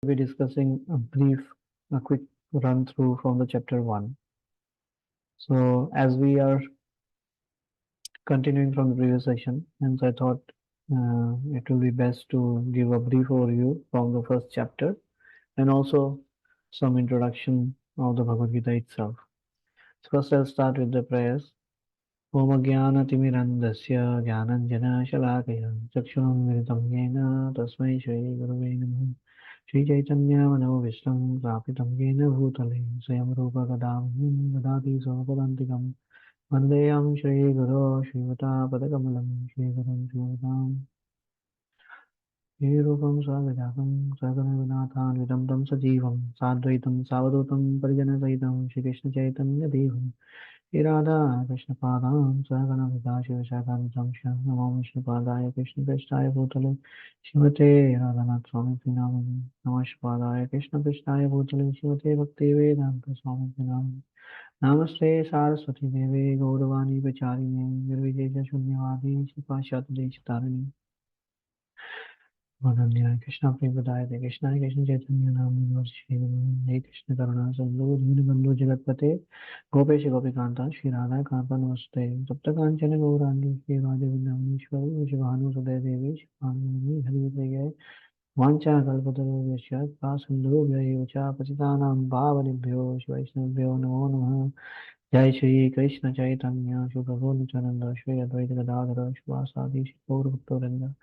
Be discussing a quick run through from the chapter 1. So, as we are continuing from the previous session, hence I thought it will be best to give a brief overview from the first chapter and also some introduction of the Bhagavad Gita itself. So first, I'll start with the prayers. Om Jnana Timirandasya Jnananjana Shalakaya Chakshunamritam Yena Tasmai Shri Gurave Namaha Shri Chaitanya Manavishtam Krapitam Yena Bhutale Swayam Rupa Kadam Vadati Svapadantikam Vandeyam Shri Guru Shivata Padakamalam Shri Gurum Shivatam Shri Rupam Sagajakam Saganavinatham Vidam Tam Sajivam Sadvaitam Savadutam Parijana Saitam Shri Krishna Chaitanya Devam Irada Krishna Padam Sagana Vidashiva Shakam Samsha Namo Vishnu Padaya Krishna Prestaya Bhutale Shimate Radhanath Swami Pinam Namash Padaya Krishna Prestaya Bhutale Shimate Bhakti Vedanta Swami Pinam Namaste Saraswati Devi Gauravani Pacharine Nirvijeja Shunyavadi Shipashat Deshtarani Madhanya Krishna Prabhadaya Krishna Krishna Chaitanya Nam Shri Hare Krishna Karuna Sandhu Dhinabandhu Jagatpate Gopesh Gopikanta Shri Radha Kanta Namaste Sapta Kanchana Gaurani Shri Radha Vindhameshwari Shivanu Sudaya Devi Shivanu Hari Priya Vancha Kalpataro Vyasya Prasandhu Vyayocha Patitanam Bhavanibhyo Shivaishnabhyo Namo Namaha Jai Shri Krishna Chaitanya Shri Prabhu Nityananda Shri Advaita Gadadhara Shivasadi Shri Gaur Bhaktorinda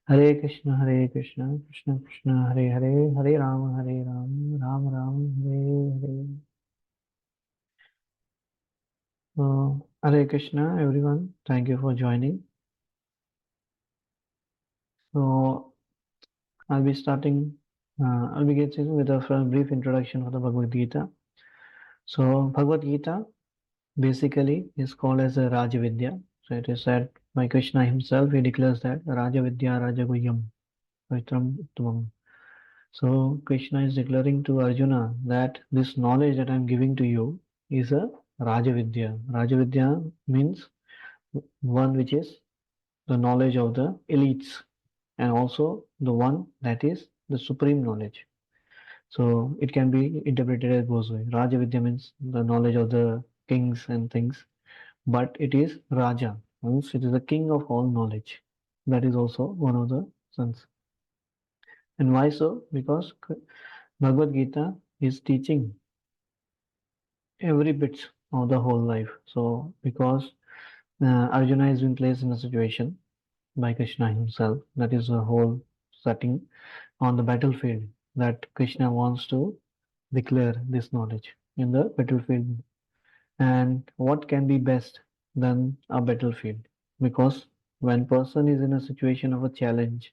Hare Krishna, Krishna Krishna, Hare Hare, Hare Rama, Rama Rama, Hare Hare. Hare Krishna, everyone. Thank you for joining. So, I'll be starting. I'll be getting with a brief introduction of the Bhagavad Gita. So, Bhagavad Gita basically is called as a Rajavidya. So, it is said by Krishna himself. He declares that Rajavidya Rajaguhyam Paitram Uttamam. So Krishna is declaring to Arjuna that this knowledge that I am giving to you is a Rajavidya. Rajavidya means one which is the knowledge of the elites and also the one that is the supreme knowledge. So it can be interpreted as both ways. Rajavidya means the knowledge of the kings and things, but it is Raja, means it is the king of all knowledge. That is also one of the sons. And why so? Because Bhagavad Gita is teaching every bit of the whole life. So, because Arjuna has been placed in a situation by Krishna himself, that is a whole setting on the battlefield that Krishna wants to declare this knowledge in the battlefield. And what can be best than a battlefield? Because when person is in a situation of a challenge,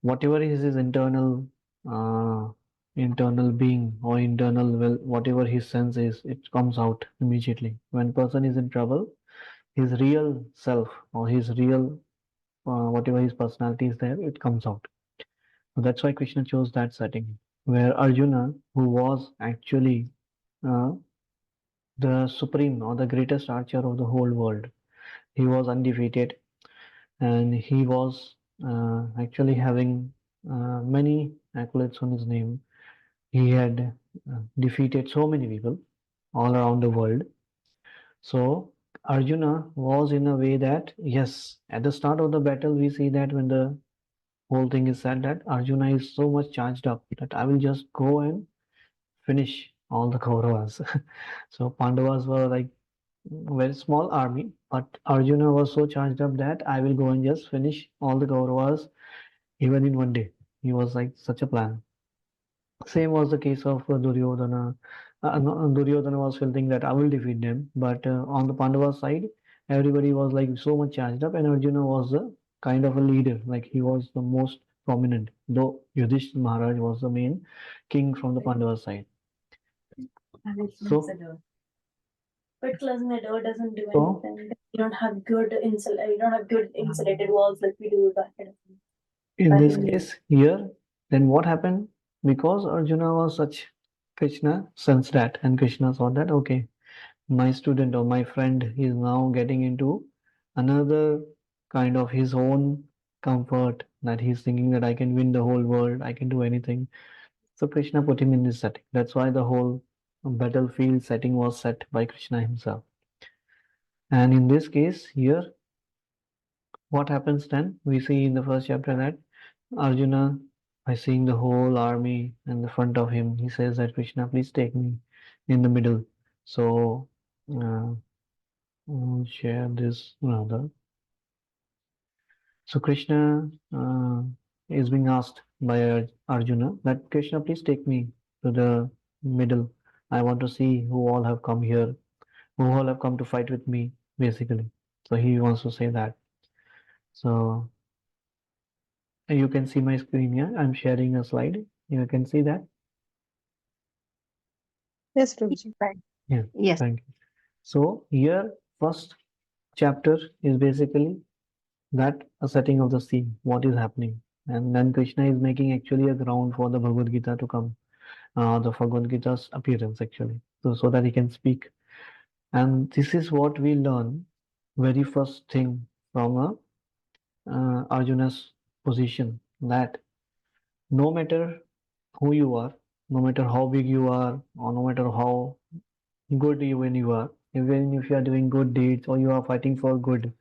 whatever is his uh, internal being or internal well, whatever his sense is, it comes out immediately. When person is in trouble, his real self or his real whatever his personality is there, it comes out. So that's why Krishna chose that setting where Arjuna, who was actually uh, the supreme or the greatest archer of the whole world, he was undefeated and he was actually having many accolades on his name. He had defeated so many people all around the world. So Arjuna was in a way that, yes, at the start of the battle, we see that when the whole thing is said that Arjuna is so much charged up that I will just go and finish all the Kauravas. So Pandavas were like a very small army, but Arjuna was so charged up that I will go and just finish all the Kauravas even in one day. He was like such a plan. Same was the case of Duryodhana. No, Duryodhana was feeling that I will defeat them, but on the Pandava side, everybody was like so much charged up, and Arjuna was a kind of a leader, like he was the most prominent. Though Yudhishthira Maharaj was the main king from the Pandava side. So, but closing the door doesn't do so anything. You don't have good insulated walls like we do back in this in case here, then what happened? Because Arjuna was such, Krishna sensed that, and Krishna saw that okay, my student or my friend is now getting into another kind of his own comfort, that he's thinking that I can win the whole world, I can do anything. So Krishna put him in this setting. That's why the whole battlefield setting was set by Krishna himself. And in this case, here, what happens then? We see in the first chapter that Arjuna, by seeing the whole army in the front of him, he says that Krishna, please take me in the middle. So, I'll share this rather. So Krishna is being asked by Arjuna that Krishna, please take me to the middle. I want to see who all have come here, who all have come to fight with me, basically. So he wants to say that. So you can see my screen here. I'm sharing a slide. You can see that. Yes, Prabhuji. Yeah. Yes. Thank you. So here, first chapter is basically that a setting of the scene, what is happening. And then Krishna is making actually a ground for the Bhagavad Gita to come, the Bhagavad Gita's appearance actually, so that he can speak. And this is what we learn very first thing from Arjuna's position, that no matter who you are, no matter how big you are, or no matter how good even you are, even if you are doing good deeds or you are fighting for good,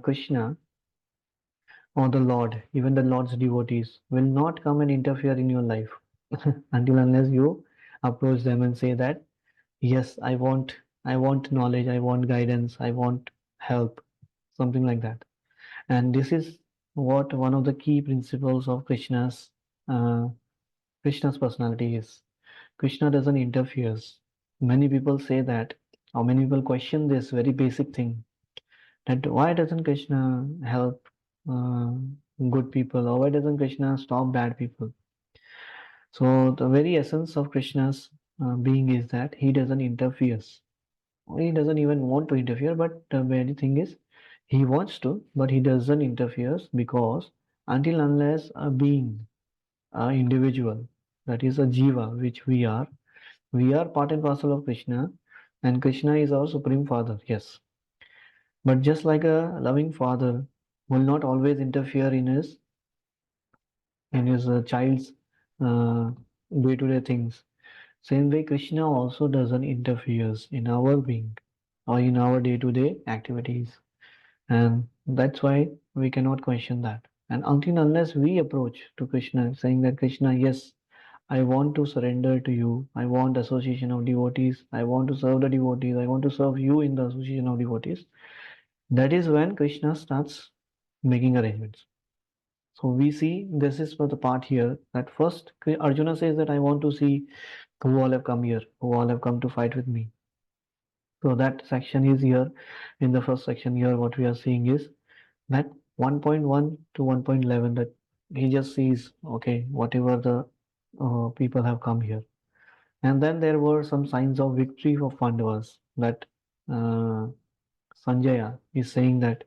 Krishna or the Lord, even the Lord's devotees, will not come and interfere in your life until unless you approach them and say that, yes, I want knowledge, I want guidance, I want help, something like that. And this is what one of the key principles of uh, Krishna's personality is. Krishna doesn't interfere. Many people say that, or many people question this very basic thing, that why doesn't Krishna help uh, good people, or why doesn't Krishna stop bad people? So the very essence of Krishna's being is that he doesn't interfere. He doesn't even want to interfere, but the very thing is, he wants to, but he doesn't interfere, because until unless a being, an individual, that is a jiva, which we are part and parcel of Krishna, and Krishna is our supreme father, yes. But just like a loving father will not always interfere in his child's day-to-day things, same way Krishna also doesn't interfere in our being or in our day-to-day activities. And that's why we cannot question that. And until unless we approach to Krishna saying that Krishna, yes, I want to surrender to you. I want association of devotees. I want to serve the devotees. I want to serve you in the association of devotees. That is when Krishna starts making arrangements. So we see this is for the part here that first Arjuna says that I want to see who all have come here, who all have come to fight with me. So that section is here. In the first section here, what we are seeing is that 1.1 to 1.11, that he just sees, okay, whatever the people have come here. And then there were some signs of victory for Pandavas, that uh, Sanjaya is saying that,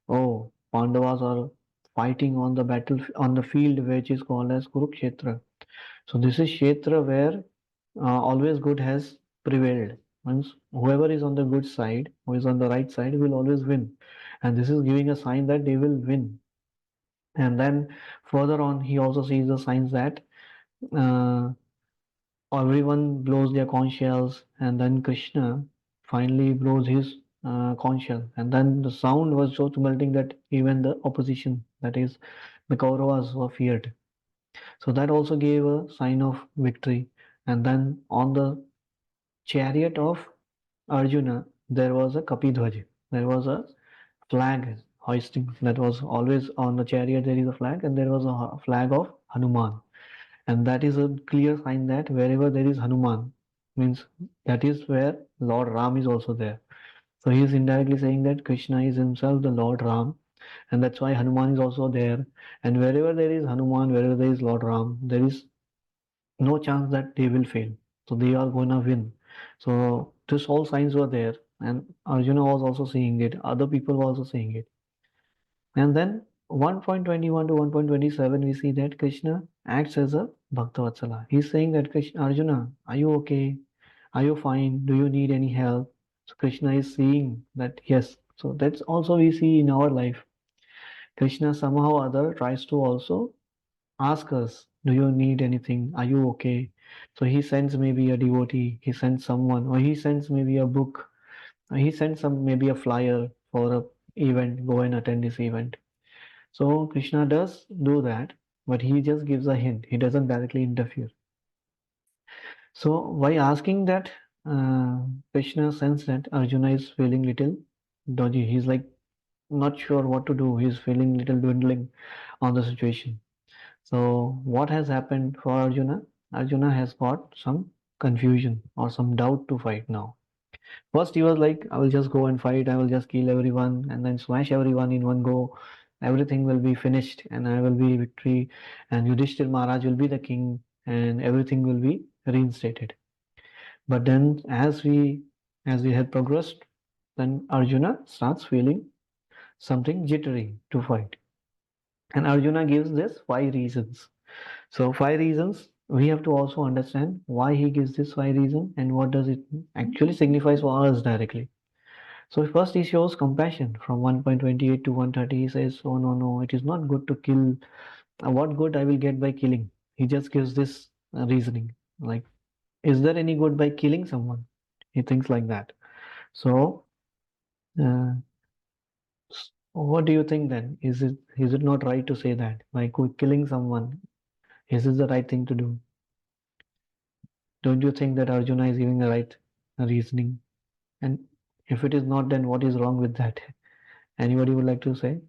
oh, Pandavas are fighting on the battle on the field which is called as Kurukshetra. So this is Kshetra where always good has prevailed. Means whoever is on the good side, who is on the right side, will always win. And this is giving a sign that they will win. And then further on, he also sees the signs that uh, everyone blows their conch shells, and then Krishna finally blows his conch shell. And then the sound was so tumulting that even the opposition, that is, the Kauravas, were feared. So that also gave a sign of victory. And then on the chariot of Arjuna, there was a Kapidhwaj. There was a flag hoisting that was always on the chariot. There is a flag, and there was a flag of Hanuman. And that is a clear sign that wherever there is Hanuman, means that is where Lord Ram is also there. So he is indirectly saying that Krishna is himself the Lord Ram, and that's why Hanuman is also there. And wherever there is Hanuman, wherever there is Lord Ram, there is no chance that they will fail. So they are gonna win. So this all signs were there, and Arjuna was also seeing it. Other people were also seeing it. And then 1.21 to 1.27, we see that Krishna acts as a Bhaktavatsala. He's saying that Krishna, Arjuna, are you okay? Are you fine? Do you need any help? So Krishna is seeing that yes. So that's also we see in our life. Krishna somehow or other tries to also ask us, do you need anything? Are you okay? So he sends maybe a devotee, he sends someone, or he sends maybe a book, or he sends some maybe a flyer for a event, go and attend this event. So Krishna does do that, but he just gives a hint. He doesn't directly interfere. So by asking that, Krishna sensed that Arjuna is feeling little dodgy. He's like not sure what to do. He's feeling little dwindling on the situation. So what has happened for Arjuna? Arjuna has got some confusion or some doubt to fight now. First he was like, I will just go and fight, I will just kill everyone and then smash everyone in one go. Everything will be finished and I will be victory and Yudhishthir Maharaj will be the king and everything will be reinstated. But then as we had progressed, then Arjuna starts feeling something jittery to fight. And Arjuna gives this 5 reasons. So 5 reasons, we have to also understand why he gives this 5 reason and what does it actually signifies for us directly. So first he shows compassion from 1.28 to 130. He says, oh no, no, it is not good to kill. What good I will get by killing? He just gives this reasoning. Like, is there any good by killing someone? He thinks like that. So, uh, what do you think then? Is it not right to say that? Like killing someone, is this the right thing to do? Don't you think that Arjuna is giving the right reasoning? And if it is not, then what is wrong with that? Anybody would like to say?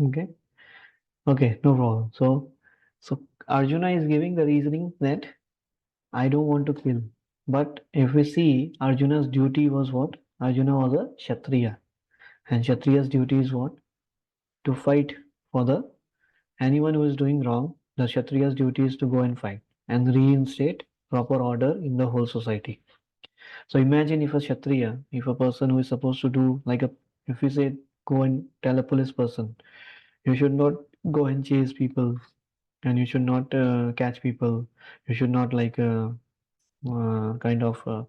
Okay. Okay, no problem. So Arjuna is giving the reasoning that I don't want to kill. But if we see Arjuna's duty was what? Arjuna was a Kshatriya. And Kshatriya's duty is what? To fight for the anyone who is doing wrong. The Kshatriya's duty is to go and fight and reinstate proper order in the whole society. So imagine if a Kshatriya, if a person who is supposed to do like a, if we say go and tell a police person, you should not go and chase people and you should not catch people. You should not like kind of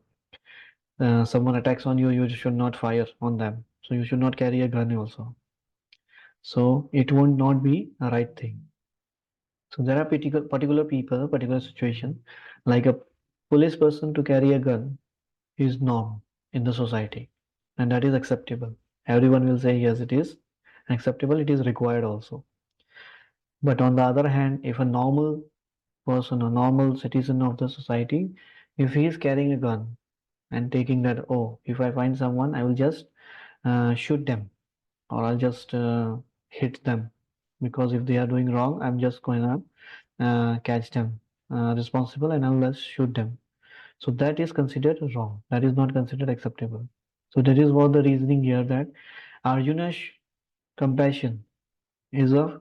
someone attacks on you, you should not fire on them. So you should not carry a gun also. So it would not be a right thing. So there are particular people, particular situation, like a police person to carry a gun is norm in the society, and that is acceptable. Everyone will say yes, it is acceptable. It is required also. But on the other hand, if a normal person, a normal citizen of the society, if he is carrying a gun and taking that, oh, if I find someone, I will just shoot them or I'll just hit them because if they are doing wrong, I'm just going to catch them responsible and I'll just shoot them. So that is considered wrong. That is not considered acceptable. So that is what the reasoning here that Arjuna's compassion is of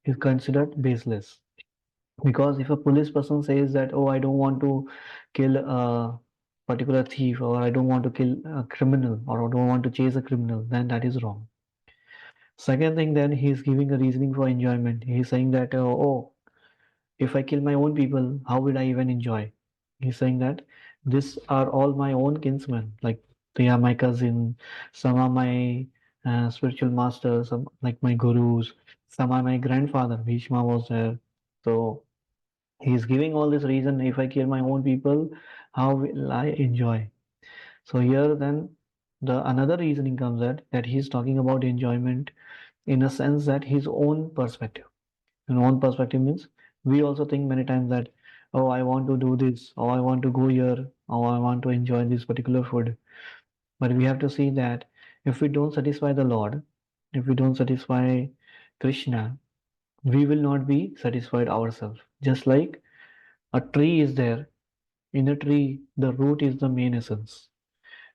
is considered baseless. Because if a police person says that, oh, I don't want to kill a particular thief or I don't want to kill a criminal or I don't want to chase a criminal, then that is wrong. Second thing, then he is giving a reasoning for enjoyment. He is saying that, oh, if I kill my own people, how will I even enjoy? He's saying that these are all my own kinsmen. Like they are my cousin, some are my spiritual masters, some like my gurus, some are my grandfather. Bhishma was there. So he's giving all this reason. If I kill my own people, how will I enjoy? So here then the another reasoning comes that he's talking about enjoyment in a sense that his own perspective. And own perspective means we also think many times that, oh, I want to do this, or I want to go here, or I want to enjoy this particular food. But we have to see that if we don't satisfy the Lord, if we don't satisfy Krishna, we will not be satisfied ourselves. Just like a tree is there, in a tree, the root is the main essence.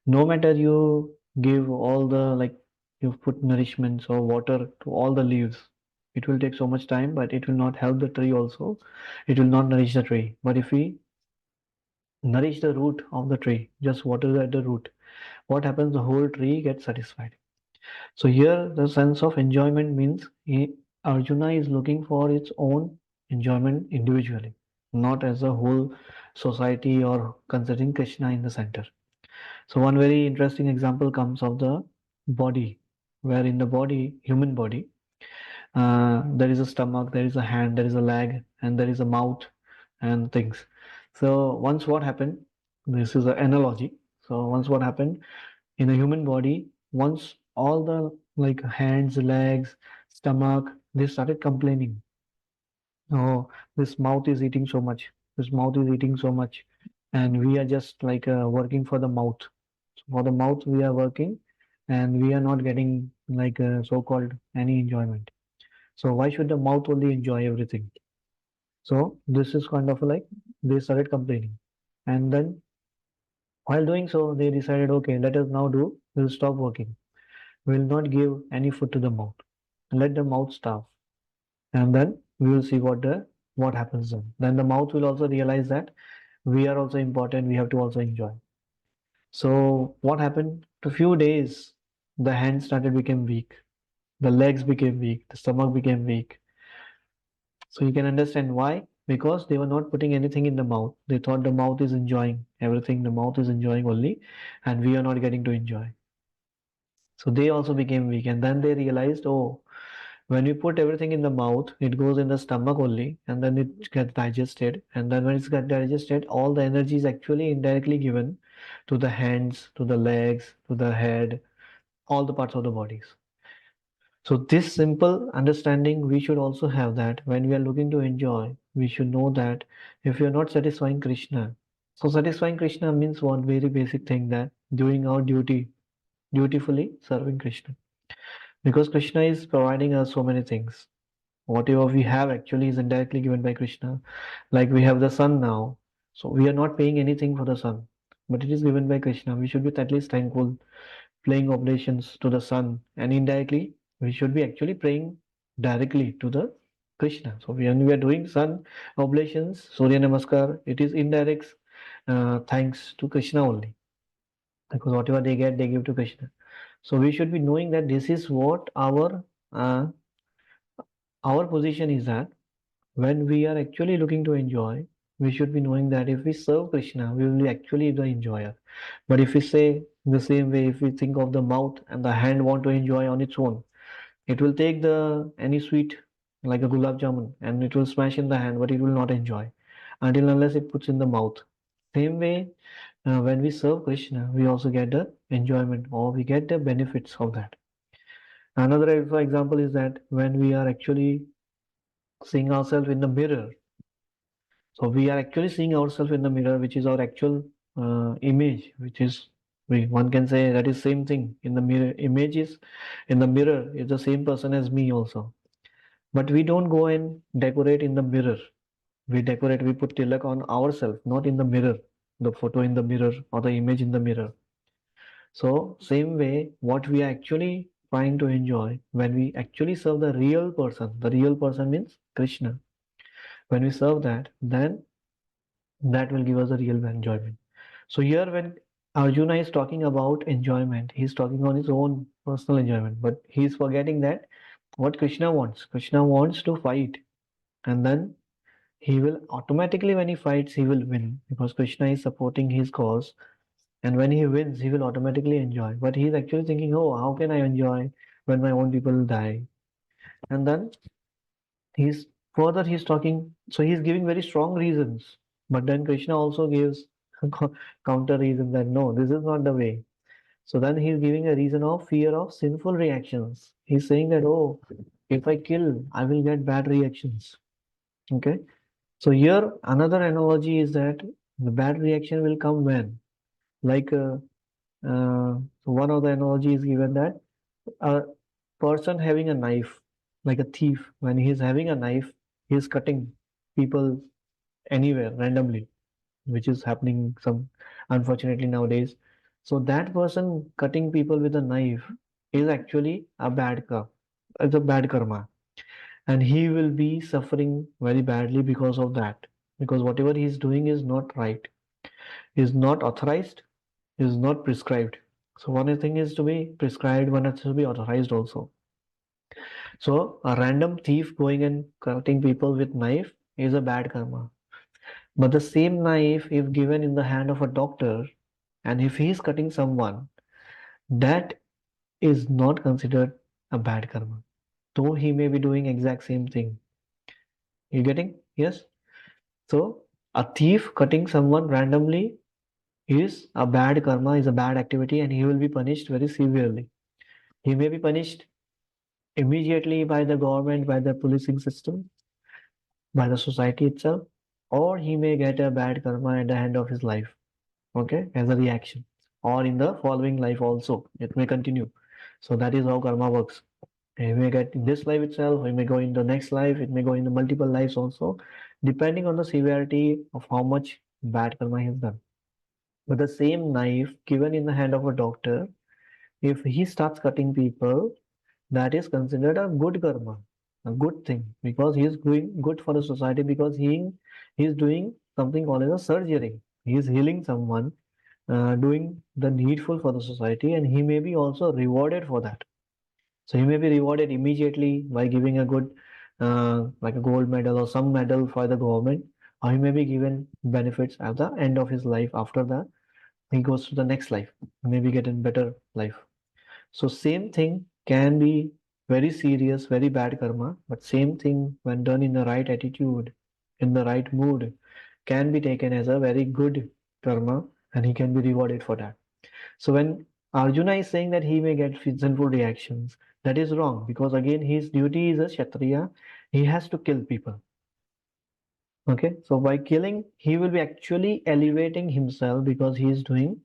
No matter you give all the like you put nourishments or water to all the leaves, it will take so much time, but it will not help the tree also. It will not nourish the tree. But if we nourish the root of the tree, just water at the root, what happens? The whole tree gets satisfied. So here the sense of enjoyment means Arjuna is looking for its own enjoyment individually, not as a whole society or considering Krishna in the center. So one very interesting example comes of the body, where in the body, human body, there is a stomach, there is a hand, there is a leg, and there is a mouth and things. So once what happened, this is an analogy. So once what happened in a human body, once all the like hands, legs, stomach, they started complaining. Oh, this mouth is eating so much. This mouth is eating so much. And we are just like working for the mouth. So for the mouth, we are working and we are not getting like so-called any enjoyment. So why should the mouth only enjoy everything? So this is kind of like they started complaining. And then while doing so, they decided, okay, let us now do, we'll stop working. We'll not give any food to the mouth. Let the mouth starve. And then we will see what happens then. Then the mouth will also realize that we are also important, we have to also enjoy. So what happened? To few days, the hands started become weak, the legs became weak, the stomach became weak. So you can understand why. Because they were not putting anything in the mouth. They thought the mouth is enjoying everything, the mouth is enjoying only, and we are not getting to enjoy. So they also became weak, and then they realized, oh, when we put everything in the mouth, it goes in the stomach only, and then it gets digested. And then when it's got digested, all the energy is actually indirectly given to the hands, to the legs, to the head, all the parts of the bodies. So this simple understanding, we should also have that when we are looking to enjoy, we should know that if you are not satisfying Krishna, so satisfying Krishna means one very basic thing, that doing our duty, dutifully serving Krishna. Because Krishna is providing us so many things. Whatever we have actually is indirectly given by Krishna. Like we have the sun now. So we are not paying anything for the sun, but it is given by Krishna. We should be at least thankful, paying oblations to the sun, and indirectly we should be actually praying directly to the Krishna. So when we are doing sun oblations, Surya Namaskar, it is indirect thanks to Krishna only, because whatever they get, they give to Krishna. So we should be knowing that this is what uh, our position is, that when we are actually looking to enjoy, we should be knowing that if we serve Krishna, we will be actually the enjoyer. But if we say the same way, if we think of the mouth and the hand want to enjoy on its own, it will take the any sweet like a gulab jamun and it will smash in the hand, but it will not enjoy until unless it puts in the mouth. Same way, when we serve Krishna, we also get the enjoyment or we get the benefits of that. Another example is that when we are actually seeing ourselves in the mirror, so we are actually seeing ourselves in the mirror, which is our actual image, which is one can say that is same thing. In the mirror, image is in the mirror is the same person as me also. But we don't go and decorate in the mirror. We decorate, we put tilak on ourselves, not in the mirror, the photo in the mirror or the image in the mirror. So same way, what we are actually trying to enjoy when we actually serve the real person means Krishna. When we serve that, then that will give us a real enjoyment. So here when Arjuna is talking about enjoyment, he's talking on his own personal enjoyment, but he's forgetting that what Krishna wants. Krishna wants to fight, and then he will automatically, when he fights, he will win because Krishna is supporting his cause. And when he wins, he will automatically enjoy. But he's actually thinking, oh, how can I enjoy when my own people die? And then he's he's talking, so he's giving very strong reasons. But then Krishna also gives counter reason that no, this is not the way. So then he's giving a reason of fear of sinful reactions. He's saying that, oh, if I kill, I will get bad reactions. Okay. So here another analogy is that the bad reaction will come when, like, so one of the analogy is given that a person having a knife, like a thief, when he is having a knife, he is cutting people anywhere randomly, which is happening some unfortunately nowadays. So that person cutting people with a knife is actually a bad karma. It's a bad karma, and he will be suffering very badly because of that. Because whatever he is doing is not right, is not authorized, is not prescribed. So one thing is to be prescribed, one has to be authorized also. So a random thief going and cutting people with knife is a bad karma. But the same knife, if given in the hand of a doctor And if he is cutting someone, that is not considered a bad karma, though he may be doing exact same thing. You getting? Yes. So a thief cutting someone randomly is a bad karma, is a bad activity, and he will be punished very severely. He may be punished immediately by the government, by the policing system, by the society itself, or he may get a bad karma at the end of his life, okay, as a reaction, or in the following life also. It may continue. So that is how karma works. He may get in this life itself, he may go in the next life, it may go in the multiple lives also, depending on the severity of how much bad karma he has done. But the same knife given in the hand of a doctor, if he starts cutting people, that is considered a good karma, a good thing, because he is doing good for the society, because he is doing something called as a surgery. He is healing someone, doing the needful for the society, and he may be also rewarded for that. So he may be rewarded immediately by giving a good, like a gold medal or some medal for the government, or he may be given benefits at the end of his life. After that, he goes to the next life, maybe get a better life. So same thing can be very serious, very bad karma, but same thing when done in the right attitude, in the right mood, can be taken as a very good karma, and he can be rewarded for that. So when Arjuna is saying that he may get sinful reactions, that is wrong, because again his duty is a Kshatriya, he has to kill people. Okay, so by killing, he will be actually elevating himself because he is doing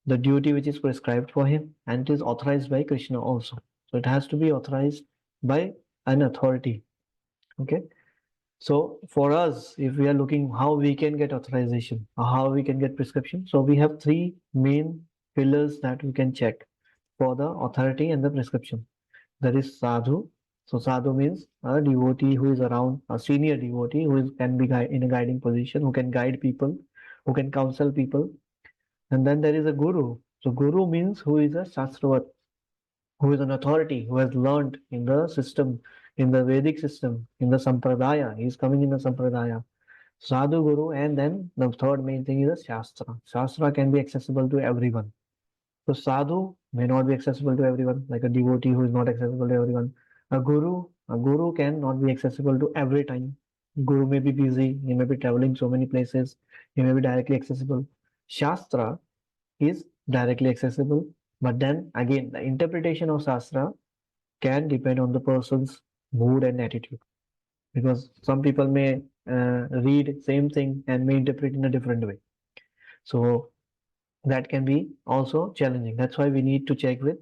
the duty which is prescribed for him, and it is authorized by Krishna also. So it has to be authorized by an authority. Okay. So for us, if we are looking how we can get authorization or how we can get prescription, so we have three main pillars that we can check for the authority and the prescription. That is sadhu. So sadhu means a devotee who is around, a senior devotee who is, can be in a guiding position, who can guide people, who can counsel people. And then there is a guru. So guru means who is a shastravat, who is an authority, who has learned in the system, in the Vedic system, in the sampradaya. He is coming in the sampradaya. Sadhu guru, and then the third main thing is a shastra. Shastra can be accessible to everyone. So sadhu may not be accessible to everyone, like a devotee who is not accessible to everyone. A guru can not be accessible to every time. Guru may be busy, he may be traveling so many places, he may be directly accessible. Shastra is directly accessible, but then again, the interpretation of Shastra can depend on the person's mood and attitude, because some people may read same thing and may interpret in a different way. So that can be also challenging. That's why we need to check with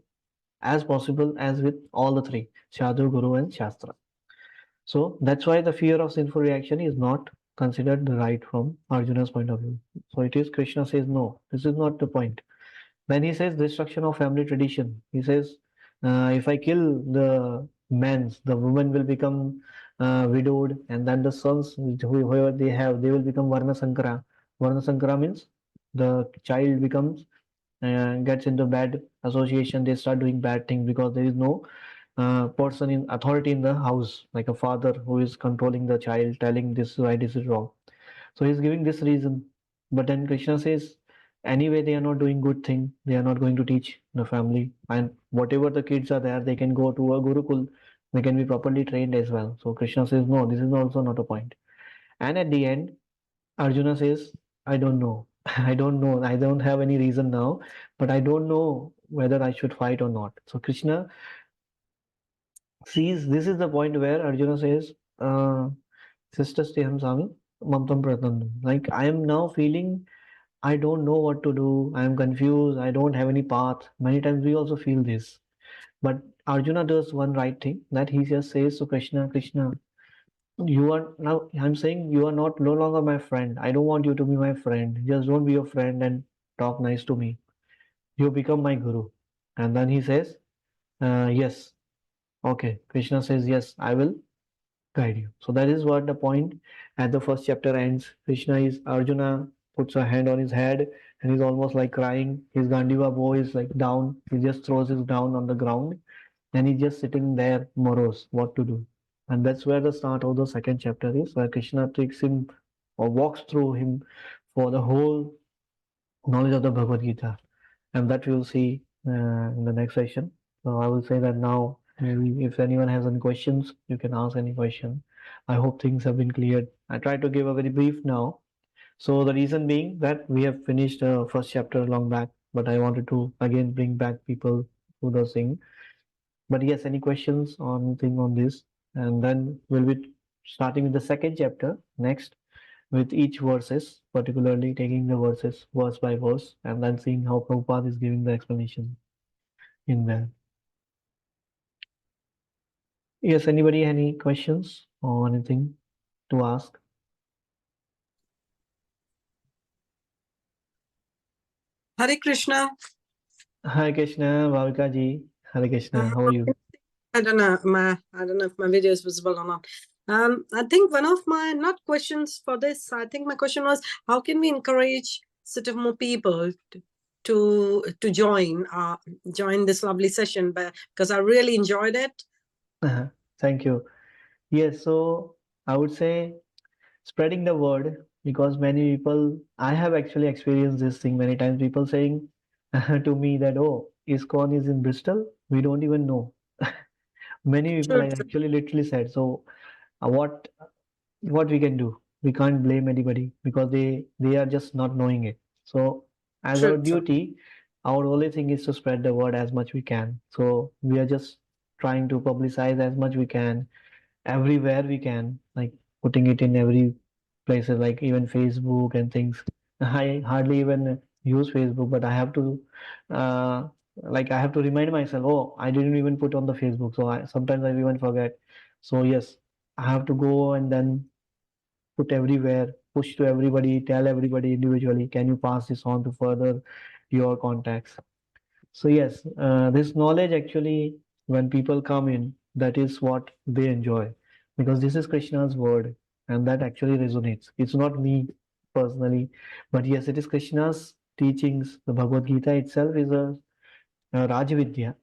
as possible as with all the three, Sadhu, Guru, and Shastra. So that's why the fear of sinful reaction is not considered right from Arjuna's point of view. So it is Krishna says no, this is not the point. When he says destruction of family tradition, he says, if I kill the men, the women will become widowed, and then the sons, whoever they have, they will become Varna Sankara. Varna Sankara means the child becomes, gets into bad association, they start doing bad things because there is no person in authority in the house, like a father who is controlling the child, telling this is right, this is wrong. So he's giving this reason. But then Krishna says, anyway, they are not doing good thing. They are not going to teach the family. And whatever the kids are there, they can go to a Gurukul. They can be properly trained as well. So Krishna says, no, this is also not a point. And at the end, Arjuna says, I don't know. I don't know. I don't have any reason now, but I don't know whether I should fight or not. So Krishna sees this is the point where Arjuna says, Sister Steham Sami, Mamtam Pratanam. Like I am now feeling I don't know what to do. I am confused. I don't have any path. Many times we also feel this. But Arjuna does one right thing that he just says to Krishna, Krishna, you are now, I'm saying you are not no longer my friend. I don't want you to be my friend. Just don't be your friend and talk nice to me. You become my guru. And then he says, yes. Okay. Krishna says, yes, I will guide you. So that is what the point at the first chapter ends. Krishna is Arjuna puts a hand on his head and he's almost like crying. His Gandiva bow is like down. He just throws his down on the ground and he's just sitting there morose, what to do. And that's where the start of the second chapter is, where Krishna takes him or walks through him for the whole knowledge of the Bhagavad Gita, and that we will see in the next session. So I will say that now, maybe if anyone has any questions, you can ask any question. I hope things have been cleared. I tried to give a very brief now. So the reason being that we have finished the first chapter long back, but I wanted to again bring back people to the thing. But yes, any questions or anything on this? And then we'll be starting with the second chapter next with each verses, particularly taking the verses verse by verse and then seeing how Prabhupada is giving the explanation in there. Yes, anybody any questions or anything to ask? Hare Krishna. Hare Krishna, Bhavika ji. Hare Krishna, how are you? I don't know if my video is visible or not. I think one of my not questions for this. I think my question was, how can we encourage sort of more people to join this lovely session? But because I really enjoyed it. Thank you. Yes, so I would say spreading the word because many people, I have actually experienced this thing many times. People saying to me that, oh, ISKCON is in Bristol. We don't even know. Many people True, I actually literally said. So what we can do? We can't blame anybody because they are just not knowing it. So as our true, true. duty, our only thing is to spread the word as much we can. So we are just trying to publicize as much we can everywhere we can, like putting it in every places, like even Facebook and things. I hardly even use Facebook, but I have to, uh, like I have to remind myself, oh, I didn't even put on the Facebook, so I sometimes I even forget. So yes, I have to go and then put everywhere, push to everybody, tell everybody individually, can you pass this on to further your contacts? So yes, this knowledge actually, when people come in, that is what they enjoy, because this is Krishna's word, and that actually resonates. It's not me personally, but yes, it is Krishna's teachings. The Bhagavad Gita itself is a Rajavidya,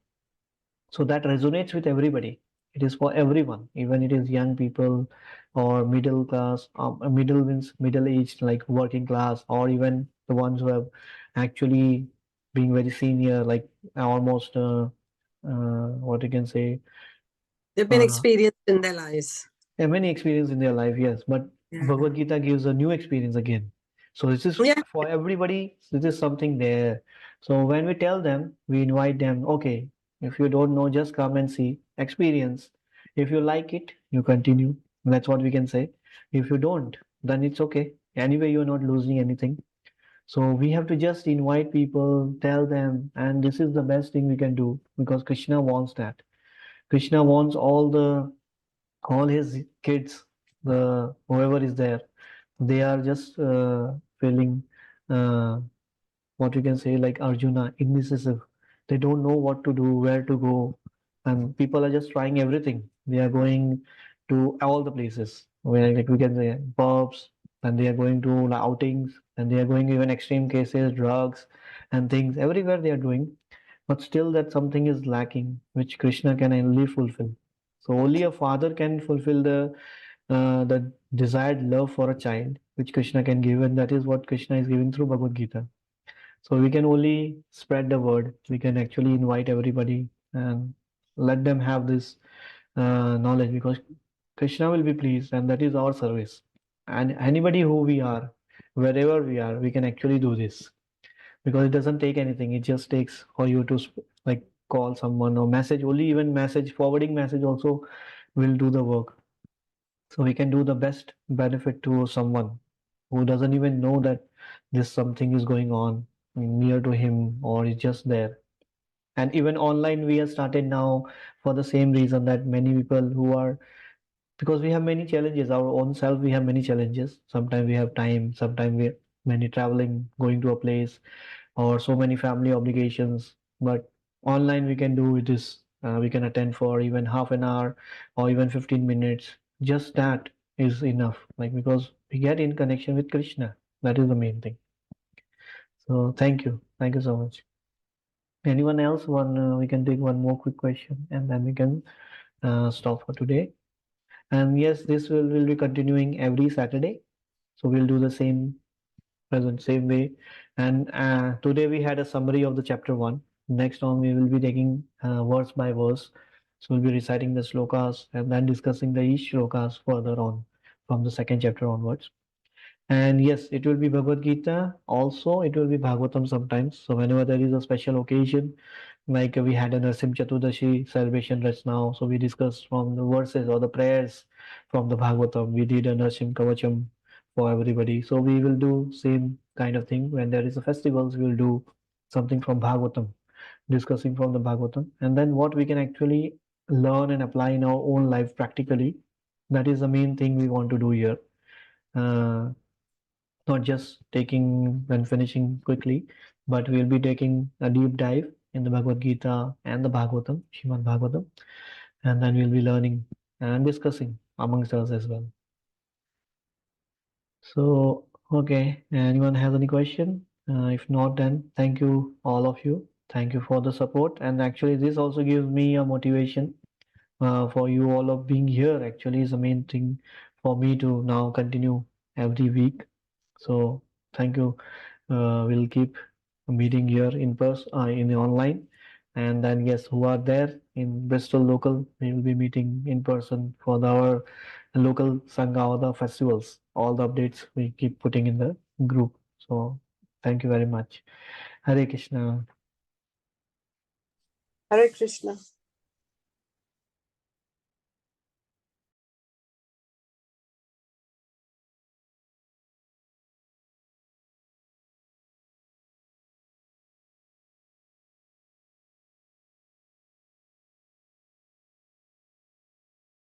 so that resonates with everybody. It is for everyone, even it is young people or middle class, middle means middle aged, like working class, or even the ones who have actually being very senior, like almost what you can say, They've been uh, experienced in their lives. many experience in their life, yes, but Yeah. Bhagavad Gita gives a new experience again. So this is Yeah. for everybody. This is something there. So when we tell them, we invite them. Okay, if you don't know, just come and see, experience. If you like it, you continue. That's what we can say. If you don't, then it's okay. Anyway, you're not losing anything. So we have to just invite people, tell them, and this is the best thing we can do because Krishna wants that. Krishna wants all his kids, the whoever is there, they are just feeling uh, what you can say like Arjuna, indecisive. They don't know what to do, where to go, and people are just trying everything. They are going to all the places where like we can say pubs, and they are going to outings, and they are going even extreme cases, drugs, and things. Everywhere they are doing, but still that something is lacking, which Krishna can only fulfill. So only a father can fulfill the desired love for a child, which Krishna can give, and that is what Krishna is giving through Bhagavad Gita. So we can only spread the word. We can actually invite everybody and let them have this knowledge because Krishna will be pleased, and that is our service. And anybody who we are, wherever we are, we can actually do this because it doesn't take anything. It just takes for you to like call someone or message. Only even message forwarding message also will do the work. So we can do the best benefit to someone who doesn't even know that this something is going on near to him or is just there. And even online, we have started now for the same reason that many people who are because we have many challenges, our own self, we have many challenges. Sometimes we have time, sometimes we many traveling, going to a place, or so many family obligations. But online, we can do this. We can attend for even half an hour or even 15 minutes. Just that is enough. Like because we get in connection with Krishna. That is the main thing. So thank you. Thank you so much. Anyone else? We can take one more quick question and then we can stop for today. And yes, this will be continuing every Saturday. So we'll do the same present, same way. And today we had a summary of the chapter 1. Next on, we will be taking verse by verse. So we'll be reciting the slokas and then discussing the each slokas further on from the second chapter onwards. And yes, it will be Bhagavad Gita. Also, it will be Bhagavatam sometimes. So whenever there is a special occasion, like we had a Narsim Chaturdashi celebration just now, so we discussed from the verses or the prayers from the Bhagavatam. We did a Narsim Kavacham for everybody. So we will do same kind of thing. When there is a festivals, we will do something from Bhagavatam, discussing from the Bhagavatam. And then what we can actually learn and apply in our own life practically. That is the main thing we want to do here. Uh, Not just taking and finishing quickly, but we'll be taking a deep dive in the Bhagavad Gita and the Bhagavatam, Srimad Bhagavatam, and then we'll be learning and discussing amongst us as well. So, okay, anyone has any question? If not, then thank you, all of you. Thank you for the support. And actually, this also gives me a motivation for you all of being here. Actually, is the main thing for me to now continue every week. So, thank you. We'll keep meeting here in person, in the online, and then yes, who are there in Bristol local, we will be meeting in person for our local Sangha or the festivals. All the updates we keep putting in the group. So thank you very much. Hare Krishna. Hare Krishna.